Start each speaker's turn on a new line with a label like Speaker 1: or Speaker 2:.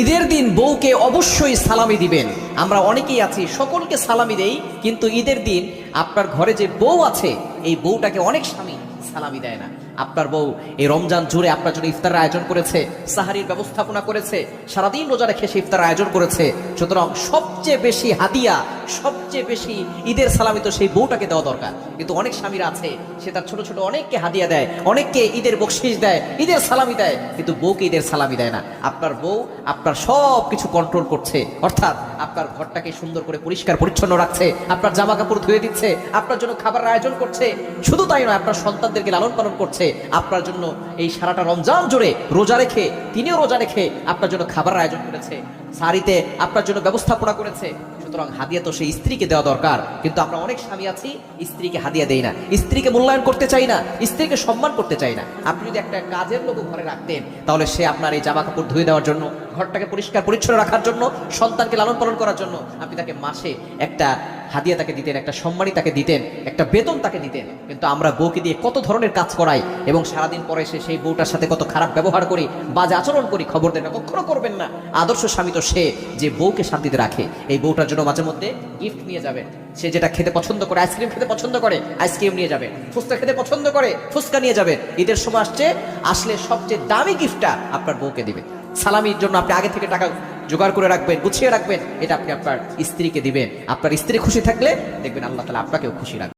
Speaker 1: ঈদের দিন বউকে অবশ্যই সালামি দিবেন। আমরা অনেকেই আছি সকলকে সালামি দেই, কিন্তু ঈদের দিন আপনার ঘরে যে বউ আছে এই বউটাকে অনেক স্বামী সালামি দেয় না। আপনার বউ এই রমজান জুড়ে আপনার জন্য ইফতারের আয়োজন করেছে, সাহারির ব্যবস্থাপনা করেছে, সারাদিন রোজা রেখে সে ইফতারের আয়োজন করেছে। সুতরাং সবচেয়ে বেশি হাদিয়া, সবচেয়ে বেশি ঈদের সালামি তো সেই বউটাকে দেওয়া দরকার। কিন্তু অনেক স্বামীরা আছে সে তার ছোট ছোট অনেককে হাদিয়া দেয়, অনেককে ঈদের বকশিশ দেয়, ঈদের সালামি দেয়, কিন্তু বউকে ঈদের সালামি দেয় না। আপনার বউ আপনার সব কিছু কন্ট্রোল করছে, অর্থাৎ আপনার ঘরটাকে সুন্দর করে পরিষ্কার পরিচ্ছন্ন রাখছে, আপনার জামা কাপড় ধুয়ে দিচ্ছে, আপনার জন্য খাবারের আয়োজন করছে। শুধু তাই নয়, আপনার সন্তানদেরকে লালন পালন করছে। আপনার জন্য এই সারাটা রমজান জুড়ে রোজা রেখে, তিনিও রোজা রেখে আপনার জন্য খাবারের আয়োজন করেছে, সারিতে আপনার জন্য ব্যবস্থাপনা করেছে। সুতরাং হাদিয়া তো সেই স্ত্রীকে দেওয়া দরকার। কিন্তু আমরা অনেক স্বামী আছি স্ত্রীকে হাদিয়া দেই না, স্ত্রীকে মূল্যায়ন করতে চাই না, স্ত্রীকে সম্মান করতে চাই না। আপনি যদি একটা কাজের লোক ঘরে রাখতেন, তাহলে সে আপনার এই জামা কাপড় ধুয়ে দেওয়ার জন্য, ঘরটাকে পরিষ্কার পরিচ্ছন্ন রাখার জন্য, সন্তানকে লালন পালন করার জন্য আপনি তাকে মাসে একটা হাদিয়া তাকে দিতেন, একটা সম্মানই তাকে দিতেন, একটা বেতন তাকে দিতেন। কিন্তু আমরা বউকে দিয়ে কত ধরনের কাজ করাই এবং সারাদিন পরে এসে সেই বউটার সাথে কত খারাপ ব্যবহার করি, বাজে আচরণ করি। খবর দেন না, কখনো করবেন না। আদর্শ স্বামী তো সে যে বউকে শান্তিতে রাখে। এই বউটার জন্য মাঝে মধ্যে গিফট নিয়ে যাবেন। সে যেটা খেতে পছন্দ করে, আইসক্রিম খেতে পছন্দ করে, আইসক্রিম নিয়ে যাবেন। ফুচকা খেতে পছন্দ করে, ফুচকা নিয়ে যাবেন। ঈদের সময় আসলে সবচেয়ে দামি গিফটটা আপনার বউকে দিবে। সালামির জন্য আপনি আগে থেকে টাকা জোগাড় করে রাখবেন, গুছিয়ে রাখবেন, এটা আপনি আপনার স্ত্রীকে দিবেন। আপনার স্ত্রী খুশি থাকলে দেখবেন আল্লাহ তাআলা আপনাকেও খুশি রাখবেন।